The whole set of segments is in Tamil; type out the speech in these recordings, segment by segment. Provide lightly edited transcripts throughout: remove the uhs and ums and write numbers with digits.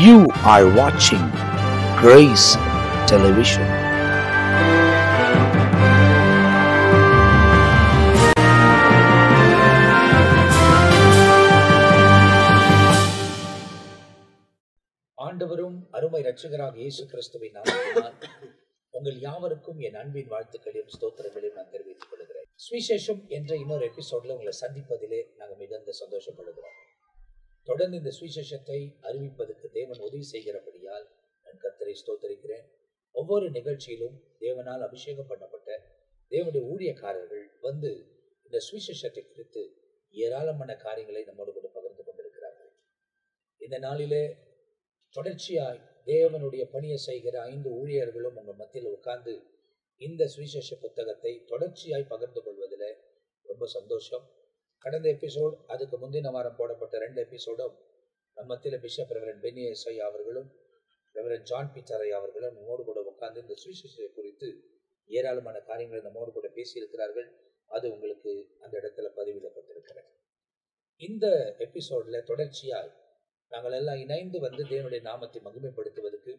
You are watching Grace Television. ஆண்டவரும் அருமை இரட்சகராக இயேசு கிறிஸ்துவின் நாமத்தினால் உங்கள் யாவருக்கும் என் அன்பின் வாழ்த்துக்களையும் ஸ்தோத்திரங்களையும் நான் தெரிவித்துக் கொள்கிறேன். சுவிசேஷம் என்ற இன்னொரு எபிசோட்ல உங்களை சந்திப்பதிலே நாங்கள் மிகுந்த சந்தோஷப்படுகிறோம். தொடர்ந்து இந்த சுவிசேஷத்தை அறிவிப்பதற்கு தேவன் உதவி செய்கிறபடியால் நான் கர்த்தரை ஸ்தோத்தரிக்கிறேன். ஒவ்வொரு நிகழ்ச்சியிலும் தேவனால் அபிஷேகம் பண்ணப்பட்ட தேவனுடைய ஊழியக்காரர்கள் வந்து இந்த சுவிசேஷத்தை குறித்து ஏராளமான காரியங்களை நம்மோடு கூட பகிர்ந்து கொண்டிருக்கிறார்கள். இந்த நாளிலே தொடர்ச்சியாய் தேவனுடைய பணியை செய்கிற 5 ஊழியர்களும் உங்கள் மத்தியில் உட்கார்ந்து இந்த சுவிசேஷ புத்தகத்தை தொடர்ச்சியாய் பகிர்ந்து கொள்வதில் ரொம்ப சந்தோஷம். கடந்த எபிசோட், அதுக்கு முந்தின வாரம் போடப்பட்ட 2 எபிசோடும் நம்ம மத்தியில் பிஷப் ரெவரண்ட் பென்னி எஸ்ஐயா அவர்களும் ரெவரண்ட் ஜான் பீட்டர் ஐயா அவர்களும் நம்மோடு கூட உட்கார்ந்து இந்த சுவிசேஷத்தை குறித்து ஏராளமான காரியங்களை நம்மோடு கூட பேசியிருக்கிறார்கள். அது உங்களுக்கு அந்த இடத்துல பதிவிடப்பட்டிருக்கிறது. இந்த எபிசோட்ல தொடர்ச்சியாய் நாங்கள் எல்லாம் இணைந்து வந்து தேவனுடைய நாமத்தை மகிமைப்படுத்துவதற்கு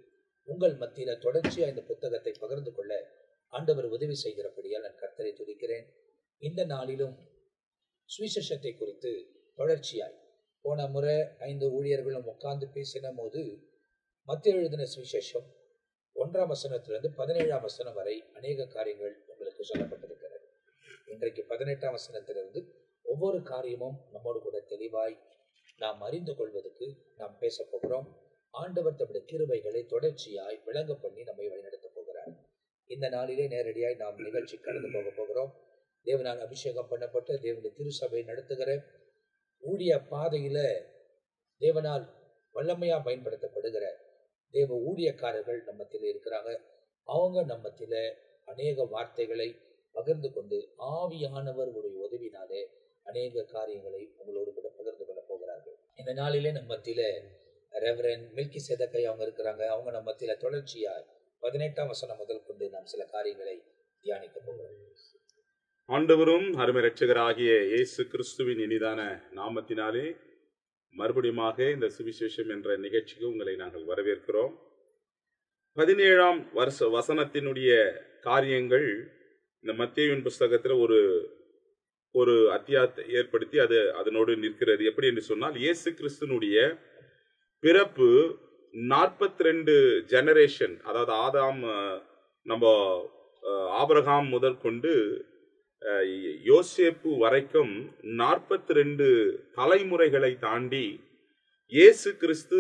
உங்கள் மத்தியில தொடர்ச்சியா இந்த புத்தகத்தை பகிர்ந்து கொள்ள ஆண்டவர் உதவி செய்கிறபடியால் நான் கர்த்தரை துதிக்கிறேன். இந்த நாளிலும் சுவிசேஷத்தை குறித்து தொடர்ச்சியாய் போன முறை 5 ஊழியர்களும் உட்கார்ந்து பேசின போது மத்திய எழுதின சுவிசேஷம் 1ஆம் வசனத்திலிருந்து 17ஆம் வசனம் வரை அநேக காரியங்கள் உங்களுக்கு சொல்லப்பட்டிருக்கிறது. இன்றைக்கு 18ஆம் வசனத்திலிருந்து ஒவ்வொரு காரியமும் நம்மோடு கூட தெளிவாய் நாம் அறிந்து கொள்வதற்கு நாம் பேச போகிறோம். ஆண்டவர் தம்முடைய கிருபைகளை தொடர்ச்சியாய் விளங்க பண்ணி நம்மை வழிநடத்த போகிறார். இந்த நாளிலே நேரடியாய் நாம் நிகழ்ச்சி கடந்து போக போகிறோம். தேவனால் அபிஷேகம் பண்ணப்பட்ட தேவனுடைய திருசபை நடத்துகிற ஊழிய பாதையில தேவனால் வல்லமையா பயன்படுத்தப்படுகிற தேவ ஊழியக்காரர்கள் நம்மத்தில இருக்கிறாங்க. அவங்க நம்மத்தில அநேக வார்த்தைகளை பகிர்ந்து கொண்டு ஆவியானவர்களுடைய உதவினாலே அநேக காரியங்களை உங்களோடு கூட பகிர்ந்து கொள்ள போகிறார்கள். இந்த நாளிலே நம்ம மத்தியில ரெவரண்ட் மெல்கிசேதேக் அவங்க இருக்கிறாங்க. அவங்க நம்ம மத்தியில தொடர்ச்சியா 18ஆம் வசனம் முதல் கொண்டு நாம் சில காரியங்களை தியானிக்க போகிறோம். ஆண்டவரும் அருமை இரட்சகராகிய இயேசு கிறிஸ்துவின் இனிதான நாமத்தினாலே மறுபடியுமாக இந்த சுவிசேஷம் என்ற நிகழ்ச்சிக்கு உங்களை நாங்கள் வரவேற்கிறோம். 17ஆம் வசனத்தினுடைய காரியங்கள் இந்த மத்தேயுவின் புஸ்தகத்தில் ஒரு அத்தியாயத்தை ஏற்படுத்தி அதனோடு நிற்கிறது. எப்படி என்று சொன்னால், இயேசு கிறிஸ்துனுடைய பிறப்பு 42 ஜெனரேஷன், அதாவது நம்ம ஆபிரகாம் முதல் கொண்டு யோசேப்பு வரைக்கும் 42 தலைமுறைகளை தாண்டி இயேசு கிறிஸ்து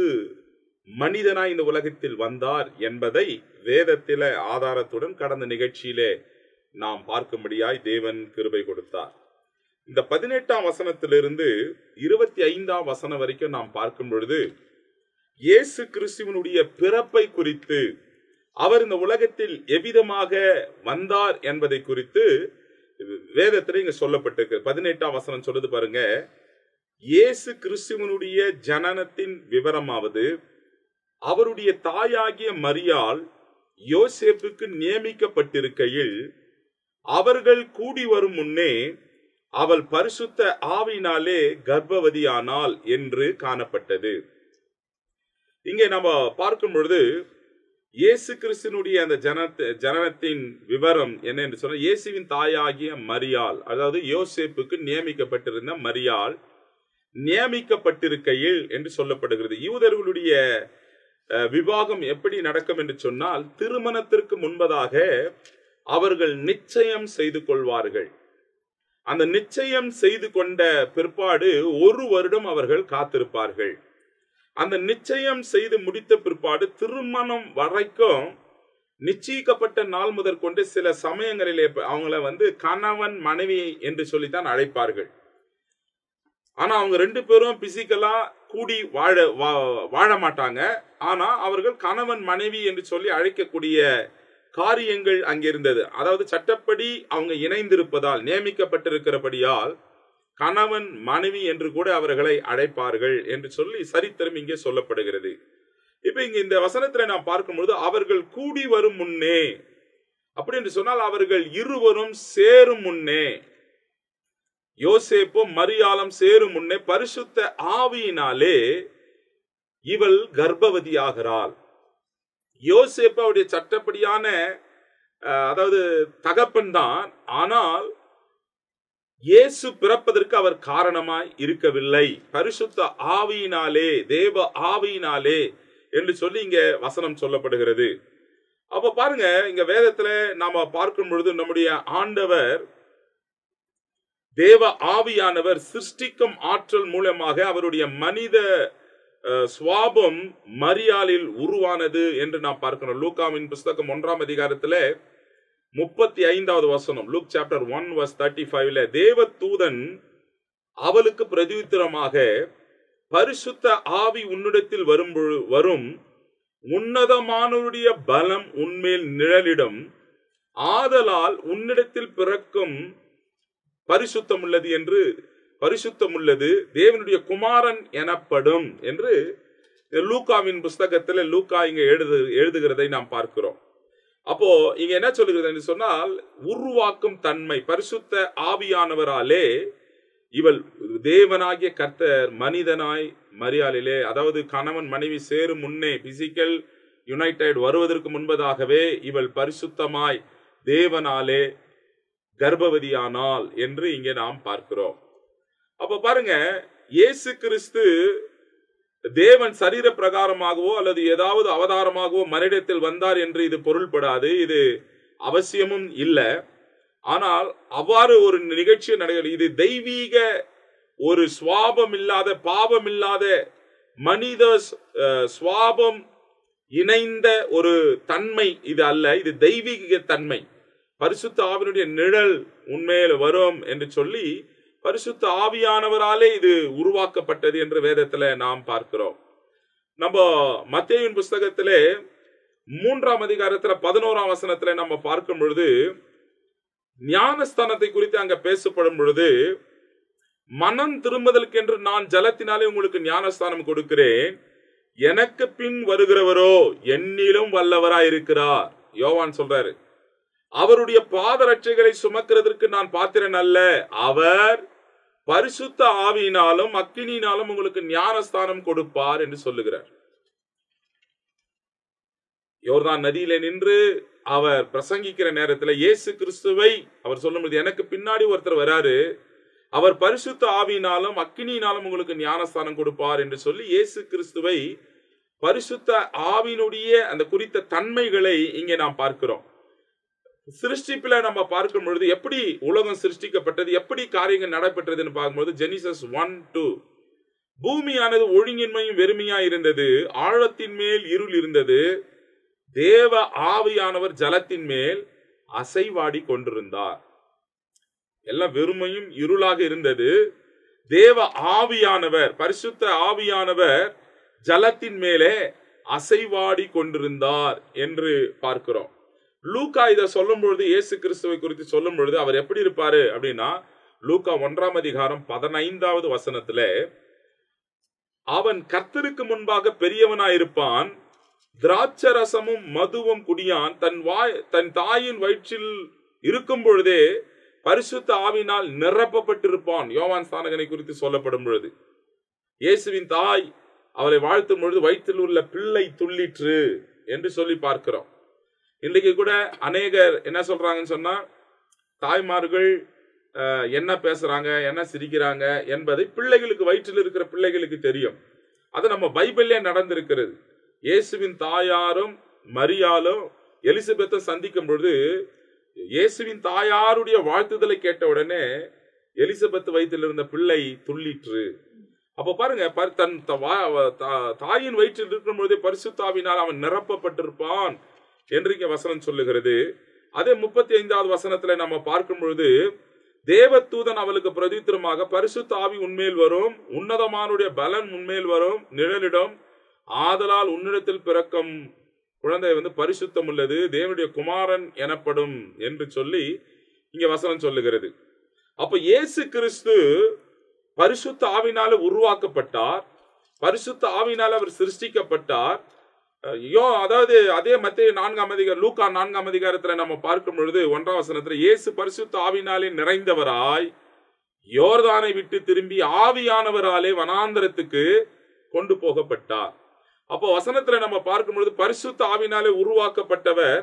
மனிதனாய் இந்த உலகத்தில் வந்தார் என்பதை வேதத்தில ஆதாரத்துடன் கடந்த நிகழ்ச்சியிலே நாம் பார்க்கும்படியாய் தேவன் கிருபை கொடுத்தார். இந்த 18ஆம் வசனத்திலிருந்து 25ஆம் வசனம் வரைக்கும் நாம் பார்க்கும் பொழுது இயேசு கிறிஸ்துவினுடைய பிறப்பை குறித்து, அவர் இந்த உலகத்தில் எவ்விதமாக வந்தார் என்பதை குறித்து வேதத்தில் இங்க சொல்லப்பட்டிருக்கு. 18ஆம் வசனம் சொல்லுது பாருங்க, இயேசு கிறிஸ்துவினுடைய ஜனனத்தின் விவரமாவது, அவருடைய தாயாகிய மரியாள் யோசேப்புக்கு நியமிக்கப்பட்டிருக்கையில் அவர்கள் கூடி வரும் முன்னே அவள் பரிசுத்த ஆவியினாலே கர்ப்பவதியானாள் என்று காணப்பட்டது. இங்கே நம்ம பார்க்கும் பொழுது இயேசு கிறிஸ்துனுடைய அந்த ஜனனத்தின் விவரம் என்ன என்று சொன்னால், இயேசுவின் தாயாகிய மரியாள், அதாவது யோசேப்புக்கு நியமிக்கப்பட்டிருந்த மரியாள் நியமிக்கப்பட்டிருக்கையில் என்று சொல்லப்படுகிறது. யூதர்களுடைய விவாகம் எப்படி நடக்கும் என்று சொன்னால், திருமணத்திற்கு முன்பதாக அவர்கள் நிச்சயம் செய்து கொள்வார்கள். அந்த நிச்சயம் செய்து கொண்ட பிற்பாடு 1 வருடம் அவர்கள் காத்திருப்பார்கள். அந்த நிச்சயம் செய்து முடித்த பிற்பாடு திருமணம் வரைக்கும் நிச்சயிக்கப்பட்ட நாள் முதற் கொண்டு சில சமயங்களிலே அவங்கள கணவன் மனைவி என்று சொல்லித்தான் அழைப்பார்கள். ஆனா அவங்க 2 பேரும் பிசிக்கலா கூடி வாழ மாட்டாங்க. ஆனா அவர்கள் கணவன் மனைவி என்று சொல்லி அழைக்கக்கூடிய காரியங்கள் அங்கிருந்தது. அதாவது சட்டப்படி அவங்க இணைந்திருப்பதால், நியமிக்கப்பட்டிருக்கிறபடியால் கணவன் மனைவி என்று கூட அவர்களை அழைப்பார்கள் என்று சொல்லி சரித்திரம் இங்கே சொல்லப்படுகிறது. இப்ப இங்க இந்த வசனத்துல நாம் பார்க்கும்போது அவர்கள் கூடி வரும் முன்னே அப்படி என்று சொன்னால் அவர்கள் இருவரும் சேரும் முன்னே, யோசேப்பும் மரியாளும் சேரும் முன்னே பரிசுத்த ஆவியினாலே இவள் கர்ப்பவதியாகிறாள். யோசேப்பு அவருடைய சட்டப்படியான அதாவது தகப்பன் தான். ஆனால் இயேசு பிறப்பதற்கு அவர் காரணமாய் இருக்கவில்லை. பரிசுத்த ஆவியினாலே, தேவ ஆவியினாலே என்று சொல்லி இங்க வசனம் சொல்லப்படுகிறது. அப்ப பாருங்க, இங்க வேதத்துல நாம பார்க்கும் பொழுது நம்முடைய ஆண்டவர் தேவ ஆவியானவர் சிருஷ்டிக்கும் ஆற்றல் மூலமாக அவருடைய மனித சுவாபம் மரியாளில் உருவானது என்று நாம் பார்க்கிறோம். லூக்காவின் புஸ்தகம் 1ஆம் அதிகாரத்துல 35வது வசனம், லூக் சாப்டர் 1 verse 35ல தேவ தூதன் அவளுக்கு பிரதியுத்தரமாக, பரிசுத்த ஆவி உன்னிடத்தில் வரும், உன்னதமானவருடைய பலம் உன்மேல் நிழலிடும், ஆதலால் உன்னிடத்தில் பிறக்கும் பரிசுத்தமுள்ளது தேவனுடைய குமாரன் எனப்படும் என்று லூக்காவின் புஸ்தகத்தில் லூக்கா இங்க எழுதுகிறதை நாம் பார்க்கிறோம். அப்போ இங்க என்ன சொல்லுகிறது என்று சொன்னால், உருவாக்கும் தன்மை பரிசுத்த ஆவியானவராலே இவள் தேவனாகிய கர்த்தர் மனிதனாய் மரியாளிலே, அதாவது கணவன் மனைவி சேரும் முன்னே பிசிக்கல் யுனைடெட் வருவதற்கு முன்பதாகவே இவள் பரிசுத்தமாய் தேவனாலே கர்ப்பவதியானாள் என்று இங்கே நாம் பார்க்கிறோம். அப்ப பாருங்க, இயேசு கிறிஸ்து தேவன் சரீர பிரகாரமாகவோ அல்லது ஏதாவது அவதாரமாகவோ மனிதத்தில் வந்தார் என்று இது பொருள்படாது. இது அவசியமும் இல்லை. ஆனால் அவ்வாறு ஒரு நிகழ்ச்சி நடக்கிறது. இது தெய்வீக ஒரு சுவாபம் இல்லாத, பாவம் இல்லாத, மனித சுவாபம் இணைந்த ஒரு தன்மை இது அல்ல. இது தெய்வீக தன்மை. பரிசுத்த ஆவியினுடைய நிழல் உண்மையில வரும் என்று சொல்லி பரிசுத்த ஆவியானவராலே இது உருவாக்கப்பட்டது என்று வேதத்துல நாம் பார்க்கிறோம். நம்ம மத்தேயுவின் புஸ்தகத்திலே 3ஆம் அதிகாரத்துல 11ஆம் வசனத்துல நம்ம பார்க்கும் பொழுது ஞானஸ்தானத்தை குறித்து அங்க பேசப்படும் பொழுது, மனம் திரும்புதலுக்கென்று நான் ஜலத்தினாலே உங்களுக்கு ஞானஸ்தானம் கொடுக்கிறேன், எனக்கு பின் வருகிறவரோ என்னிலும் வல்லவராயிருக்கிறார். யோவான் சொல்றாரு, அவருடைய பாதரட்சைகளை சுமக்கிறதற்கு நான் பாத்திரன் அல்ல, அவர் பரிசுத்த ஆவியினாலும் அக்கினியினாலும் உங்களுக்கு ஞானஸ்தானம் கொடுப்பார் என்று சொல்லுகிறார். யோர்தான் நதியிலே நின்று அவர் பிரசங்கிக்கிற நேரத்தில் இயேசு கிறிஸ்துவை அவர் சொல்லும்போது, எனக்கு பின்னாடி ஒருத்தர் வராரு, அவர் பரிசுத்த ஆவியினாலும் அக்கினியினாலும் உங்களுக்கு ஞானஸ்தானம் கொடுப்பார் என்று சொல்லி இயேசு கிறிஸ்துவை பரிசுத்த ஆவியினுடைய அந்த குறித்த தன்மைகளை இங்கே நாம் பார்க்கிறோம். சிருஷ்டிப்பில நம்ம பார்க்கும் பொழுது எப்படி உலகம் சிருஷ்டிக்கப்பட்டது, எப்படி காரியங்கள் நடைபெற்றதுன்னு பார்க்கும்போது ஜெனிசஸ் 1-2, பூமியானது ஒழுங்கின்மையும் வெறுமையா இருந்தது, ஆழத்தின் மேல் இருள் இருந்தது, தேவ ஆவியானவர் ஜலத்தின் மேல் அசைவாடி கொண்டிருந்தார். எல்லாம் வெறுமையும் இருளாக இருந்தது. தேவ ஆவியானவர், பரிசுத்த ஆவியானவர் ஜலத்தின் மேலே அசைவாடி கொண்டிருந்தார் என்று பார்க்கிறோம். லூக்கா இதை சொல்லும் பொழுது, இயேசு கிறிஸ்துவை குறித்து சொல்லும் பொழுது அவர் எப்படி இருப்பாரு அப்படின்னா, லூக்கா 1ஆம் அதிகாரம் 15வது வசனத்துல, அவன் கர்த்தருக்கு முன்பாக பெரியவனாயிருப்பான், திராட்சரசமும் மதுவும் குடியான், தன் தாயின் வயிற்றில் இருக்கும் பொழுதே பரிசுத்த ஆவினால் நிரப்பப்பட்டிருப்பான். யோவான் ஸ்நானகனை குறித்து சொல்லப்படும் பொழுது இயேசுவின் தாய் அவரை வாழ்த்தும் பொழுது வயிற்றில் உள்ள பிள்ளை துள்ளிற்று என்று சொல்லி பார்க்கிறோம். இன்றைக்கு கூட அநேகர் என்ன சொல்றாங்கன்னு சொன்னா, தாய்மார்கள் என்ன பேசுறாங்க, என்ன சிரிக்கிறாங்க என்பதை பிள்ளைகளுக்கு, வயிற்றில் இருக்கிற பிள்ளைகளுக்கு தெரியும். அது நம்ம பைபிள்லே நடந்திருக்கிறது. இயேசுவின் தாயாரும் மரியாலும் எலிசபெத்தை சந்திக்கும் பொழுது இயேசுவின் தாயாருடைய வாழ்த்துதலை கேட்ட உடனே எலிசபெத் வயிற்றில் இருந்த பிள்ளை துள்ளிற்று. அப்ப பாருங்க, தன் தாயின் வயிற்றில் இருக்கும் பொழுதே பரிசுத்தாவினால் அவன் நிரப்பப்பட்டிருப்பான் என்று இங்க வசனம் சொல்லுகிறது. அதே 35வது வசனத்துல நம்ம பார்க்கும் பொழுது, தேவதூதன் அவளுக்கு பிரதித்திரமாக, பரிசுத்த ஆவி உன்மேல் வரும், உன்னதமானுடைய பலன் உன்மேல் வரும், நிழலிடம், ஆதலால் உன்னிடத்தில் பிறக்கும் குழந்தை பரிசுத்தம் உள்ளது, தேவனுடைய குமாரன் எனப்படும் என்று சொல்லி இங்க வசனம் சொல்லுகிறது. அப்ப இயேசு கிறிஸ்து பரிசுத்த ஆவினால உருவாக்கப்பட்டார், பரிசுத்த ஆவினால அவர் சிருஷ்டிக்கப்பட்டார். அதாவது அதே மத்தேயு 4ஆம் அதிகாரம், லூக்கா 4ஆம் அதிகாரத்துல நம்ம பார்க்கும் பொழுது 1ஆம் வசனத்துல, இயேசு பரிசுத்த ஆவினாலே நிறைந்தவராய் யோர்தானை விட்டு திரும்பி ஆவியானவராலே வனாந்தரத்துக்கு கொண்டு போகப்பட்டார். அப்போ வசனத்துல நம்ம பார்க்கும் பொழுது பரிசுத்த ஆவினாலே உருவாக்கப்பட்டவர்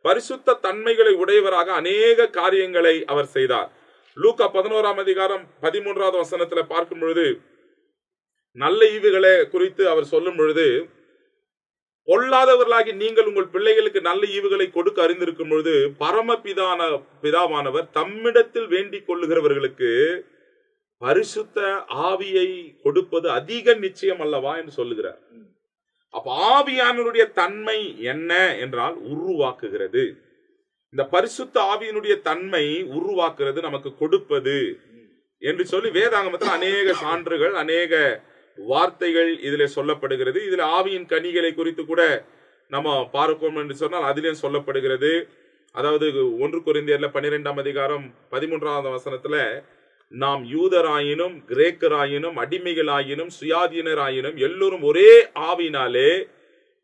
பரிசுத்த தன்மைகளை உடையவராக அநேக காரியங்களை அவர் செய்தார். லூக்கா 11ஆம் அதிகாரம் 13வது வசனத்துல பார்க்கும் பொழுது நல்ல ஈவுகளை குறித்து அவர் சொல்லும் பொழுது, பொல்லாதவர்களாகி நீங்கள் உங்கள் பிள்ளைகளுக்கு நல்ல ஈவுகளை கொடுக்க அறிந்திருக்கும் பொழுது பிதாவானவர் தம்மிடத்தில் வேண்டிக் கொள்ளுகிறவர்களுக்கு பரிசுத்த ஆவியை கொடுப்பது அதிக நிச்சயம் அல்லவா என்று சொல்லுகிறார். அப்ப ஆவியானவருடைய தன்மை என்ன என்றால் உருவாக்குகிறது. இந்த பரிசுத்த ஆவியினுடைய தன்மை உருவாக்குறது, நமக்கு கொடுப்பது என்று சொல்லி வேதாகமத்தில் அநேக சான்றுகள், அநேக வார்த்தைகள் இதிலே சொல்லப்படுகிறது. இதுல ஆவியின் கனிகளை குறித்து கூட நம்ம பார்ப்போம் என்று சொன்னால் அதிலேயும் சொல்லப்படுகிறது. அதாவது 1 கொரிந்தியர்ல 12ஆம் அதிகாரம் 13வது வசனத்துல, நாம் யூதராயினும் கிரேக்கராயினும் அடிமைகளாயினும் சுயாதீனராயினும் எல்லோரும் ஒரே ஆவினாலே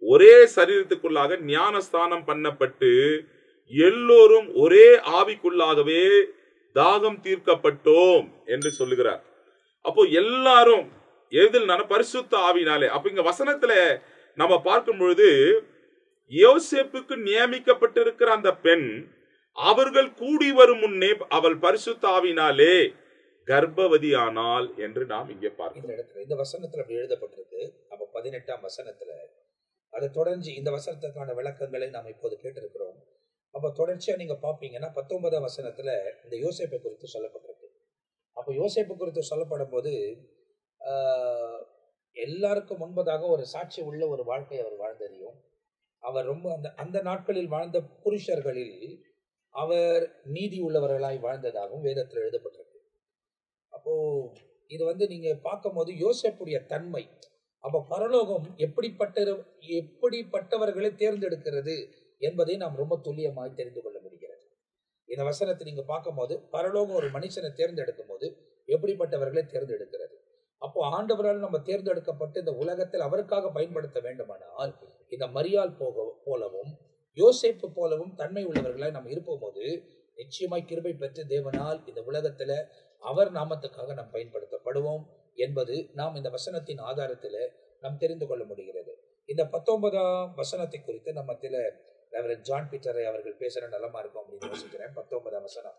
ஒரே சரீரத்துக்குள்ளாக ஞானஸ்தானம் பண்ணப்பட்டு எல்லோரும் ஒரே ஆவிக்குள்ளாகவே தாகம் தீர்க்கப்பட்டோம் என்று சொல்லுகிறார். அப்போ எல்லாரும் எதில் பரிசுத்த ஆவினாலே. அப்ப இங்க வசனத்துல நம்ம பார்க்கும் பொழுது யோசேப்புக்கு நியமிக்கப்பட்டிருக்கிற அந்த பெண், அவர்கள் கூடி வரும் முன்னே அவள் பரிசுத்த ஆவினாலே கர்ப்பவதியானாள் என்று நாம் இங்கே பார்க்கிறோம். இந்த வசனத்துல அப்படி எழுதப்பட்டிருக்கு. அப்ப 18ஆம் வசனத்துல அதை தொடர்ந்து இந்த வசனத்துக்கான விளக்கங்களை நாம் இப்போது கேட்டிருக்கிறோம். அப்ப தொடர்ச்சியா நீங்க பாப்பீங்கன்னா 19ஆம் வசனத்துல இந்த யோசேப்பை குறித்து சொல்லப்பட்டிருக்கு. அப்ப யோசேப்பு குறித்து சொல்லப்படும் போது எல்லாருக்கும் முன்பதாக ஒரு சாட்சி உள்ள ஒரு வாழ்க்கை அவர் வாழ்ந்ததையும், அவர் ரொம்ப அந்த நாட்களில் வாழ்ந்த புருஷர்களில் அவர் நீதி உள்ளவர்களாய் வாழ்ந்ததாகவும் வேதத்தில் எழுதப்பட்டிருக்கு. அப்போ இது நீங்க பார்க்கும் போது யோசேப்புடைய தன்மை, அப்ப பரலோகம் எப்படிப்பட்டவர்களை தேர்ந்தெடுக்கிறது என்பதை நாம் ரொம்ப துல்லியமாய் தெரிந்து கொள்ள முடிகிறது. இந்த வசனத்தை நீங்க பார்க்கும் போது பரலோகம் ஒரு மனுஷனை தேர்ந்தெடுக்கும் போது எப்படிப்பட்டவர்களை தேர்ந்தெடுக்கிறது. அப்போ ஆண்டவரால் நம்ம தேர்ந்தெடுக்கப்பட்டு இந்த உலகத்தில் அவருக்காக பயன்படுத்த வேண்டுமானால் இந்த மரியாள் போலவும் யோசேப்பு போலவும் தன்மை உள்ளவர்களாய் நாம் இருப்போம் போது நிச்சயமாய் கிருபை பெற்று தேவனால் இந்த உலகத்துல அவர் நாமத்துக்காக நாம் பயன்படுத்தப்படுவோம் என்பது நாம் இந்த வசனத்தின் ஆதாரத்தில் நாம் தெரிந்து கொள்ள முடிகிறது. இந்த 19ஆம் வசனத்தை குறித்து நம்ம ரெவரண்ட் ஜான் பீட்டரை அவர்கள் பேசுற நலமா இருக்கும் அப்படின்னு யோசிக்கிறேன். 19ஆம் வசனம்,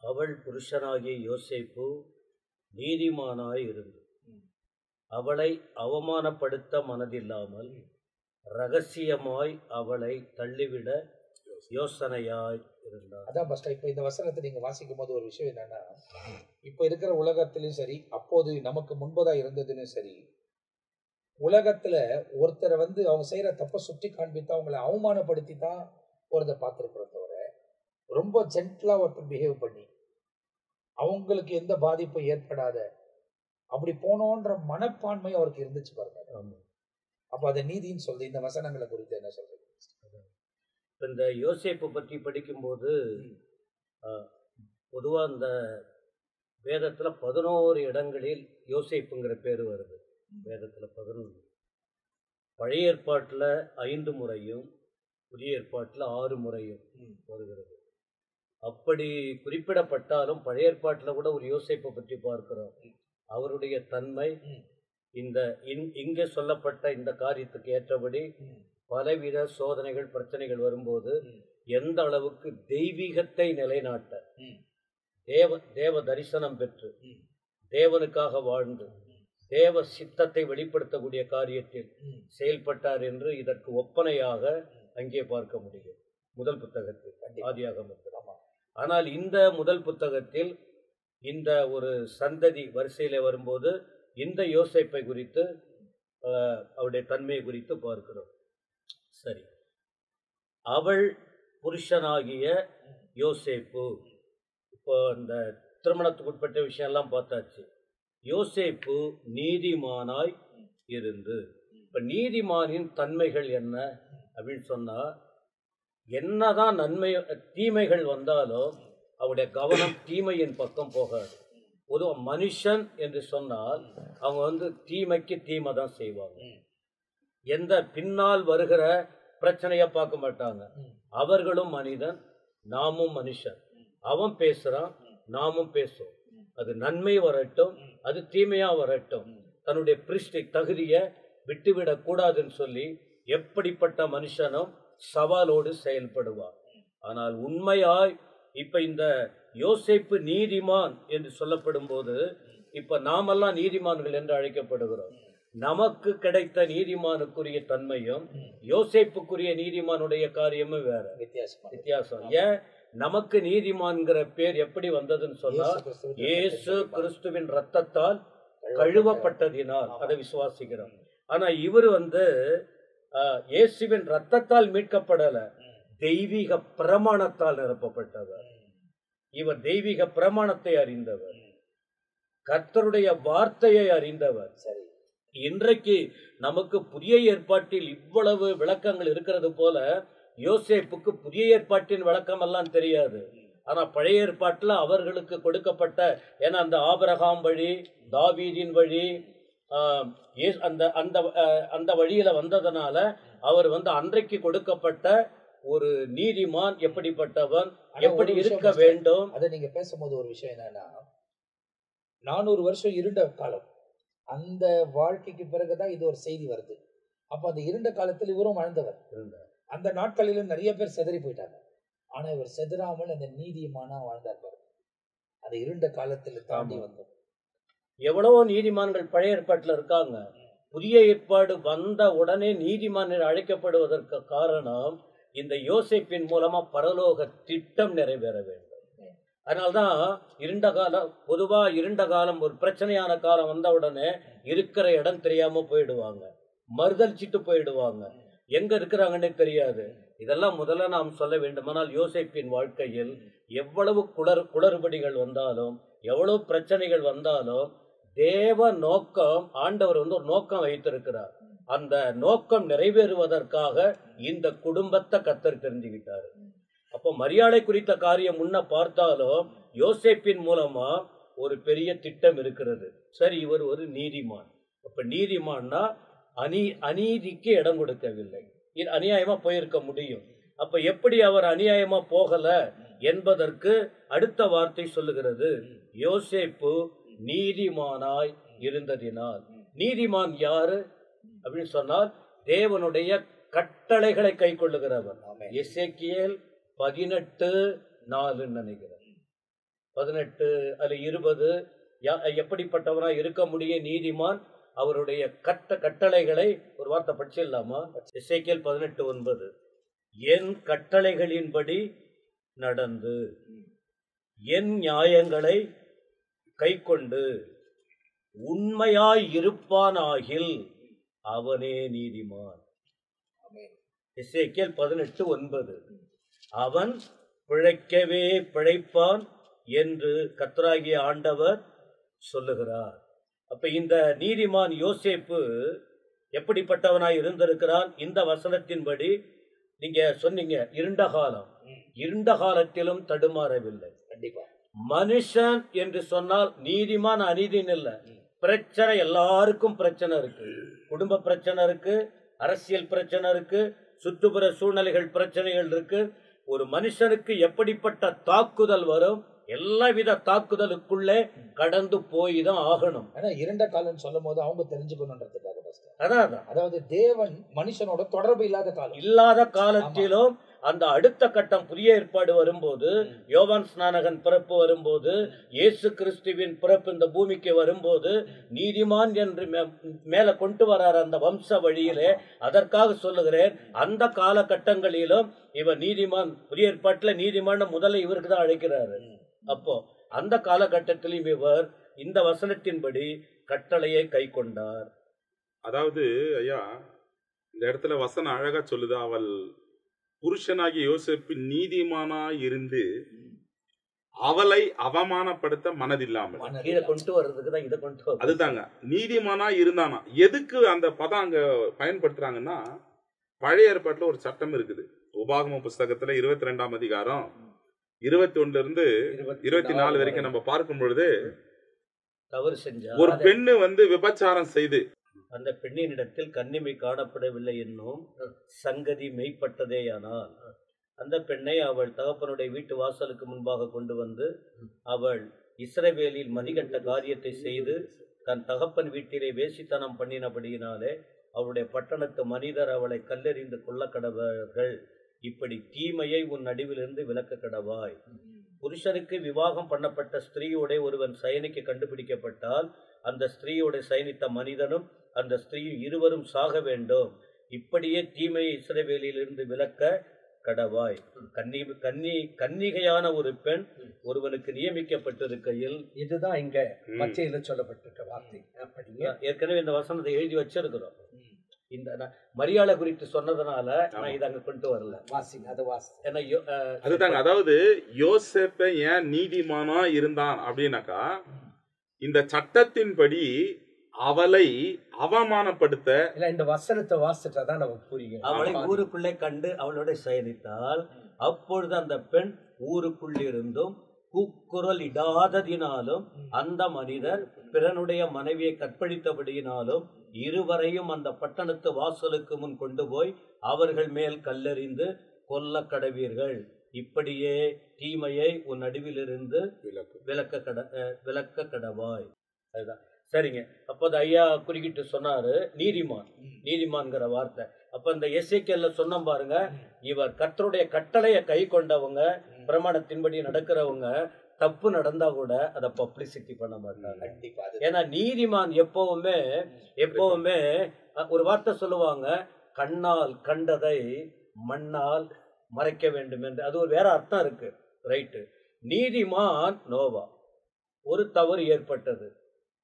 அவள் புருஷனாகிய யோசேப்பு நீதிமானாய் இருந்து அவளை அவமானப்படுத்த மனதில்லாமல் ரகசியமாய் அவளை தள்ளிவிட யோசனையாய் இருந்தார். அதான் பஸ்ட். இப்ப இந்த வசனத்தை நீங்க வாசிக்கும் போது ஒரு விஷயம் என்னன்னா, இப்ப இருக்கிற உலகத்திலும் சரி, அப்போது நமக்கு முன்பதா இருந்ததுன்னு சரி, உலகத்துல ஒருத்தரை அவங்க செய்யற தப்ப சுட்டி காண்பித்து அவங்களை அவமானப்படுத்தி தான் ஒருத்தரை பார்த்திருக்கிறோம் தவிர, ரொம்ப ஜென்டலா ஒருத்தர் பிஹேவ் பண்ணி அவங்களுக்கு எந்த பாதிப்பும் ஏற்படாத அப்படி போனோன்ற மனப்பான்மை அவருக்கு இருந்துச்சு பாருங்க. அப்ப அதை நீதின்னு சொல்றது. இந்த வசனங்களை குறித்து என்ன சொல்றது? இந்த யோசேப்பு பற்றி படிக்கும்போது பொதுவாக இந்த வேதத்தில் 11 இடங்களில் யோசேப்புங்கிற பேர் வருது. வேதத்தில் 11, பழைய ஏற்பாட்டில் 5 முறையும் புதிய ஏற்பாட்டில் 6 முறையும் வருகிறது. அப்படி குறிப்பிடப்பட்டாலும் பழைய ஏற்பாட்டில் கூட ஒரு யோசேப்பை பற்றி பார்க்கிறோம். அவருடைய தன்மை இங்கே சொல்லப்பட்ட இந்த காரியத்துக்கு ஏற்றபடி பலவித சோதனைகள் பிரச்சனைகள் வரும்போது எந்த அளவுக்கு தெய்வீகத்தை நிலைநாட்ட தேவ தரிசனம் பெற்று தேவனுக்காக வாழ்ந்து தேவ சித்தத்தை வெளிப்படுத்தக்கூடிய காரியத்தில் செயல்பட்டார் என்று இதற்கு ஒப்பனையாக அங்கே பார்க்க முடியும் முதல் புத்தகத்தில், ஆதியாகமத்தில். ஆனால் இந்த முதல் புத்தகத்தில் இந்த ஒரு சந்ததி வரிசையில வரும்போது இந்த யோசேப்பை குறித்து அவருடைய தன்மையை குறித்து பார்க்கிறோம். சரி, அவள் புருஷனாகிய யோசேப்பு. இப்போ இந்த திருமணத்துக்கு உட்பட்ட விஷயம்லாம் பார்த்தாச்சு. யோசேப்பு நீதிமானாய் இருந்து, இப்போ நீதிமானின் தன்மைகள் என்ன அப்படின்னு சொன்னா, என்னதான் தீமைகள் வந்தாலும் அவருடைய கவனம் தீமையின் பக்கம் போகாது. பொதுவாக மனுஷன் என்று சொன்னால் அவங்க தீமைக்கு தீமை தான் செய்வாங்க. எந்த பின்னால் வருகிற பிரச்சனையை பார்க்க மாட்டாங்க. அவர்களும் மனிதன், நாமும் மனுஷன். அவன் பேசுறான், நாமும் பேசும். அது நன்மை வரட்டும், அது தீமையா வரட்டும், தன்னுடைய பிரிஸ்டி தகுதியை விட்டுவிடக் கூடாதுன்னு சொல்லி எப்படிப்பட்ட மனுஷனும் சவாலோடு செயல்படுவார். ஆனால் உண்மையாய் இப்ப இந்த யோசேப்பு நீதிமான் என்று சொல்லப்படும் போது இப்ப நாமெல்லாம் நீதிமான்கள் என்று அழைக்கப்படுகிறோம். நமக்கு கிடைத்த நீதிமானுக்குரிய தன்மையும் யோசேப்புக்குரிய நீதிமானுடைய காரியமும் வேற, வித்தியாசம். ஏன் நமக்கு நீதிமான்கிற பேர் எப்படி வந்ததுன்னு சொன்னா, இயேசு கிறிஸ்துவின் ரத்தத்தால் கழுவப்பட்டதினால் அதை விசுவாசிக்கிறோம். ஆனா இவர் இயேசுவின் ரத்தத்தால் மீட்கப்படல, தெய்வீக பிரமாணத்தால் நிரப்பப்பட்டவர். இவர் தெய்வீக பிரமாணத்தை அறிந்தவர், கர்த்தருடைய வார்த்தையை அறிந்தவர். சரி, இன்றைக்கு நமக்கு புதிய ஏற்பாட்டில் இவ்வளவு விளக்கங்கள் இருக்கிறது போல யோசேப்புக்கு புதிய ஏற்பாட்டின் விளக்கம் எல்லாம் தெரியாது. ஆனா பழைய ஏற்பாட்டில் அவர்களுக்கு கொடுக்கப்பட்ட, ஏன்னா அந்த ஆபிரகாம் வழி, தாவீதின் வழி, அந்த வழியில வந்ததனால அவர் அன்றைக்கு கொடுக்கப்பட்ட ஒரு நீதிமான் எப்படிப்பட்டவன், எப்படி இருக்க வேண்டும். அதை நீங்க பேசும்போது ஒரு விஷயம் என்னன்னா, 400 வருஷம் இருண்ட காலம், அந்த வாழ்க்கைக்கு பிறகுதான் இது ஒரு செய்தி வருது. அப்ப அந்த இருண்ட காலத்தில் இவரும் வாழ்ந்தவர். அந்த நாட்களிலும் நிறைய பேர் செதறி போயிட்டாங்க. ஆனா இவர் செதறாமல் அந்த நீதிமானா வாழ்ந்தார். அந்த இருண்ட காலத்தில் தாண்டி வந்தோம். எவ்வளவோ நீதிமான்கள் பழைய ஏற்பாட்டில் இருக்காங்க. புதிய ஏற்பாடு வந்த உடனே நீதிமான் அழைக்கப்படுவதற்கு காரணம் இந்த யோசேப்பின் மூலமா பரலோக திட்டம் நிறைவேற வேண்டும். அதனால்தான் இருண்ட காலம், பொதுவா இருண்ட காலம், ஒரு பிரச்சனையான காலம் வந்த உடனே இருக்கிற இடம் தெரியாம போயிடுவாங்க, மறுதளிச்சிட்டு போயிடுவாங்க, எங்க இருக்கிறாங்கன்னே தெரியாது. இதெல்லாம் முதல்ல நாம் சொல்ல வேண்டுமானால், யோசேப்பின் வாழ்க்கையில் எவ்வளவு குளறுபடிகள் வந்தாலும், எவ்வளவு பிரச்சனைகள் வந்தாலும், தேவ நோக்கம், ஆண்டவர் ஒரு நோக்கம் வைத்திருக்கிறார். அந்த நோக்கம் நிறைவேறுவதற்காக இந்த குடும்பத்தை கர்த்தர் தெரிஞ்சுக்கிட்டாரு. அப்போ மரியாதை குறித்த காரியம் முன்ன பார்த்தாலும் யோசேப்பின் மூலமா ஒரு பெரிய திட்டம் இருக்கிறது. சரி, இவர் ஒரு நீதிமான். அப்ப நீதிமான்னா அநீதிக்கு இடம் கொடுக்கவில்லை, அநியாயமா போயிருக்க முடியும். அப்ப எப்படி அவர் அநியாயமா போகல என்பதற்கு அடுத்த வார்த்தை சொல்லுகிறது, யோசேப்பு நீதிமானாய் இருந்ததினால். நீதிமான் யாரு அப்படின்னு சொன்னால், தேவனுடைய கட்டளைகளை கை கொள்ளுகிறவர். எசேக்கியேல் 18:4 நினைக்கிறேன், 18 அல்ல 20, எப்படிப்பட்டவனா இருக்க முடியும் நீதிமான்? அவருடைய கட்டளைகளை ஒரு வார்த்தை படிச்சிடலாமா? எசேக்கியேல் 18:9, என் கட்டளைகளின்படி நடந்து என் நியாயங்களை கை கொண்டு உண்மையாய் இருப்பானாகில் அவனே நீதிமான். எசேக்கியேல் 18:9, அவன் பிழைக்கவே பிழைப்பான் என்று கர்த்தராகிய ஆண்டவர் சொல்லுகிறார். அப்ப இந்த நீதிமான் யோசேப்பு எப்படிப்பட்டவனாய் இருந்திருக்கிறான்? இந்த வசனத்தின்படி நீங்க சொன்னீங்க, இருண்ட காலம், இருண்ட காலத்திலும் தடுமாறவில்லை. கண்டிப்பா மனுஷன் என்று சொன்னால் நீதிமான் அநீதின் இல்ல, பிரச்சனை, எல்லாருக்கும் பிரச்சனை இருக்கு. குடும்ப பிரச்சனை இருக்கு, அரசியல் பிரச்சனை இருக்கு, சுற்றுப்புற சூழ்நிலைகள் பிரச்சனைகள் இருக்கு. ஒரு மனுஷனுக்கு எப்படிப்பட்ட தாக்குதல் வரும், எல்லா வித தாக்குதலுக்குள்ளே கடந்து போய் தான் ஆகணும். ஆனா இருண்ட காலம் சொல்லும் போது அவங்க தெரிஞ்சுக்கணுன்றதுக்காக, அதாவது தேவன் மனுஷனோட தொடர்பு இல்லாத காலத்திலும் அந்த அடுத்த கட்டம் புதிய ஏற்பாடு வரும்போது, யோவான் ஸ்நானகன் பிறப்பு வரும்போது, இயேசு கிறிஸ்துவின் பிறப்பு இந்த பூமிக்கு வரும்போது, நீதிமான் என்று மேல கொண்டு வரார் அந்த வம்ச வழியிலே. அதற்காக சொல்லுகிறேன், அந்த காலகட்டங்களிலும் இவர் நீதிமான், புதிய ஏற்பாட்டில் நீதிமான் முதல்ல இவருக்கு தான் அழைக்கிறாரு. அப்போ அந்த காலகட்டத்திலும் இவர் இந்த வசனத்தின்படி கட்டளையை கை கொண்டார். அதாவது ஐயா, இந்த இடத்துல வசனம் அழகா சொல்லுது, அவள் புருஷனாகிய யோசேப்பு நீதிமானாய் இருந்து அவளை அவமானப்படுத்த மனதில்லாமல், கீழே கொண்டு வர்றதுக்கு தான் இதை கொண்டு வர, அதுதாங்க நீதிமானா இருந்தானா. எதுக்கு அந்த பதம் அங்க பயன்படுத்துறாங்கன்னா, பழைய ஏற்பாட்டுல ஒரு சட்டம் இருக்குது. உபாகம புஸ்தகத்துல 22ஆம் அதிகாரம் 21 இருந்து 24 வரைக்கும் நம்ம பார்க்கும் பொழுது, தவறு செஞ்ச ஒரு பெண்ணு விபச்சாரம் செய்து அந்த பெண்ணினிடத்தில் கன்னிமை காணப்படவில்லை என்னும் சங்கதி மெய்ப்பட்டதேயானால், அந்த பெண்ணை அவள் தகப்பனுடைய வீட்டு வாசலுக்கு முன்பாக கொண்டு வந்து, அவள் இஸ்ரவேலில் மதிகண்ட காரியத்தை செய்து தன் தகப்பன் வீட்டிலே வேசித்தனம் பண்ணினபடியினாலே அவருடைய பட்டணத்து மனிதர் அவளை கல்லெறிந்து கொள்ள கடவர்கள். இப்படி தீமையை உன் நடுவிலிருந்து விலக்க கடவாய். புருஷனுக்கு விவாகம் பண்ணப்பட்ட ஸ்திரீயோட ஒருவன் சயனிக்கு கண்டுபிடிக்கப்பட்டால் அந்த ஸ்திரீயோட சயனித்த மனிதனும் அந்த ஸ்திரீயும் இருவரும் சாக வேண்டும். இப்படியே தீமையை இஸ்ரவேலிலிருந்து விலக்க கடவாய். கன்னிகையான ஒரு பெண் ஒருவனுக்கு நியமிக்கப்பட்டிருக்கையில், இதுதான் இங்க மத்தியில சொல்லப்பட்டிருக்க வார்த்தை. ஏற்கனவே இந்த வசனத்தை எழுதி வச்சிருக்கிறோம். இந்த மரியாதை குறித்து சொன்னதுனால நான் இதை அங்க கொண்டு வரல. அதுதாங்க, அதாவது யோசேப்பை ஏன் நீதிமானா இருந்தான் அப்படின்னாக்கா, இந்த சட்டத்தின்படி அவளை அவமானப்படுத்த இந்த வசனத்தை வாசிட்டாதான் நமக்கு புரியும். அவளை ஊருக்குள்ளே கண்டு அவளோட சயனித்தால் அப்பொழுது அந்த பெண் ஊருக்குள்ளிருந்தும் கூக்குரல் இடாததினாலும் அந்த மனிதர் பிறனுடைய மனைவியை கற்பழித்தபடியினாலும் இருவரையும் அந்த பட்டணத்து வாசலுக்கு முன் கொண்டு போய் அவர்கள் மேல் கல்லெறிந்து கொல்ல கடவீர்கள். இப்படியே தீமையை உன் நடுவிலிருந்து விலக்க கடவாய். அதுதான் சரிங்க. அப்போ ஐயா குறுக்கிட்டு சொன்னாரு நீதிமான்கிற வார்த்தை. அப்ப இந்த எசேக்கியேல்ல சொன்ன பாருங்க, இவர் கர்த்தருடைய கட்டளையை கை கொண்டவங்க, பிரமாணத்தின்படி நடக்கிறவங்க, தப்பு நடந்தா கூட அதை பப்ளிசிட்டி பண்ண மாட்டாங்க. ஏன்னா நீதிமான் எப்பவுமே ஒரு வார்த்தை சொல்லுவாங்க, கண்ணால் கண்டதை மண்ணால் மறைக்க வேண்டும் என்று. அது ஒரு வேற அர்த்தம் இருக்கு. ரைட்டு. நீதிமான் நோவா, ஒரு தவறு ஏற்பட்டது.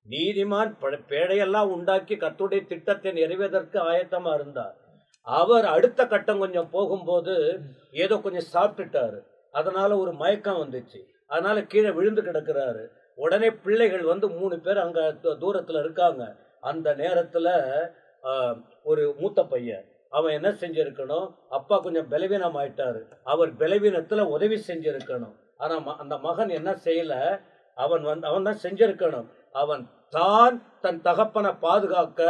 நீதிமான் பேழையெல்லாம் உண்டாக்கி கர்த்தருடைய திட்டத்தை நிறைவேறதற்கு ஆயத்தமா இருந்தார். அவர் அடுத்த கட்டம் கொஞ்சம் போகும்போது ஏதோ கொஞ்சம் சாப்பிட்டுட்டாரு. அதனால ஒரு மயக்கம் வந்துச்சு. அதனால கீழே விழுந்து கிடக்கிறாரு. உடனே பிள்ளைகள் 3 பேர் அங்க தூரத்துல இருக்காங்க. அந்த நேரத்துல ஒரு மூத்த பையன், அவன் என்ன செஞ்சிருக்கணும், அப்பா கொஞ்சம் பலவீனம் ஆயிட்டாரு, அவர் பலவீனத்துல உதவி செஞ்சிருக்கணும். ஆனா அந்த மகன் என்ன செய்யல, அவன் தான் செஞ்சிருக்கணும். அவன் தன் தகப்பனை பாதுகாக்க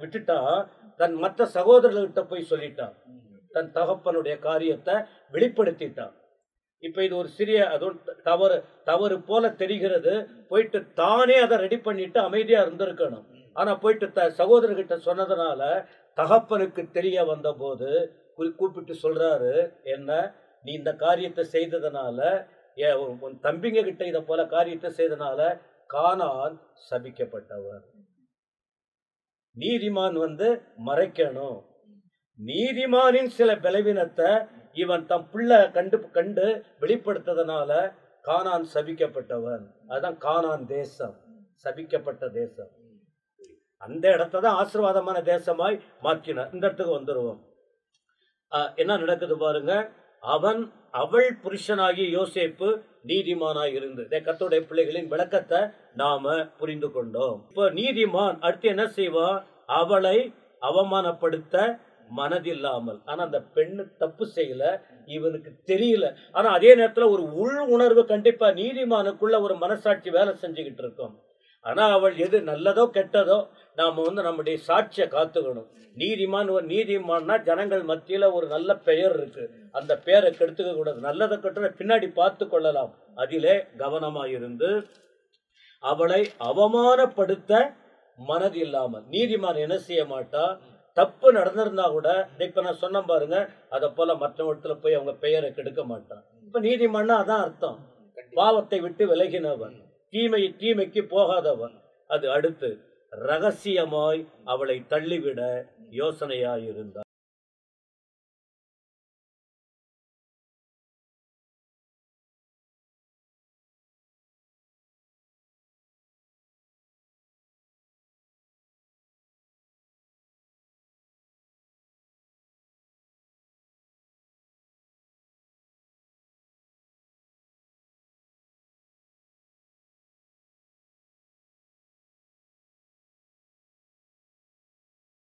விட்டுட்டான். தன் மற்ற சகோதரர்கிட்ட போய் சொல்லிட்டான். தன் தகப்பனுடைய காரியத்தை வெளிப்படுத்திட்டான். இப்ப இது ஒரு சிறிய தவறு போல தெரிகிறது. போயிட்டு தானே அதை ரெடி பண்ணிட்டு அமைதியா இருந்திருக்கணும். ஆனா போயிட்டு சகோதரர்கிட்ட சொன்னதுனால தகப்பனுக்கு தெரிய வந்த போது கூப்பிட்டு சொல்றாரு, என்ன நீ இந்த காரியத்தை செய்ததுனால, உன் தம்பிங்க கிட்ட இதை போல காரியத்தை செய்தனால கானான் சபிக்கப்பட்டவர். நீதிமான் மறைக்கணும். நீதிமானின் சில பலவீனத்தை இவன் தம் பிள்ளை கண்டு வெளிப்படுத்ததுனால கானான் சபிக்கப்பட்டவன். அதுதான் கானான் தேசம், சபிக்கப்பட்ட தேசம். அந்த இடத்தான் ஆசீர்வாதமான தேசமாய் மாற்றினார். இந்த இடத்துக்கு வந்துருவோம். என்ன நடக்குது பாருங்க. அவள் புருஷனாகி யோசேப்பு நீதிமானாய் இருந்து, கர்த்தருடைய பிள்ளைகளின் விளக்கத்தை நாம புரிந்து கொண்டோம். இப்ப நீதிமான் அடுத்து என்ன செய்வான், அவளை அவமானப்படுத்த மனதில்லாமல். ஆனா அந்த பெண்ணு தப்பு செய்யல, இவனுக்கு தெரியல. ஆனா அதே நேரத்துல ஒரு உள் உணர்வு கண்டிப்பா நீதிமானுக்குள்ள ஒரு மனசாட்சி வேலை செஞ்சுக்கிட்டு இருக்கும். ஆனா அவள் எது நல்லதோ கெட்டதோ நாம நம்முடைய சாட்சியை காத்துக்கணும். நீதிமான்னா ஜனங்கள் மத்தியில ஒரு நல்ல பெயர் இருக்கு, அந்த பெயரை கெடுத்துக்க கூடாது. நல்லதை கெட்டதை பின்னாடி பார்த்து கொள்ளலாம். அதிலே கவனமாயிருந்து அவளை அவமானப்படுத்த மனது இல்லாமல். நீதிமான் என்ன செய்ய மாட்டா, தப்பு நடந்திருந்தா கூட இப்ப நான் சொன்ன பாருங்க, அதை போல மற்ற இடத்துல போய் அவங்க பெயரை கெடுக்க மாட்டான். இப்ப நீதிமான்னா அதான் அர்த்தம், பாவத்தை விட்டு விலகினவன், தீமைக்கு போகாதவன். அது அடுத்து ரகசியமாய் அவளை தள்ளிவிட யோசனையாயிருந்தார்.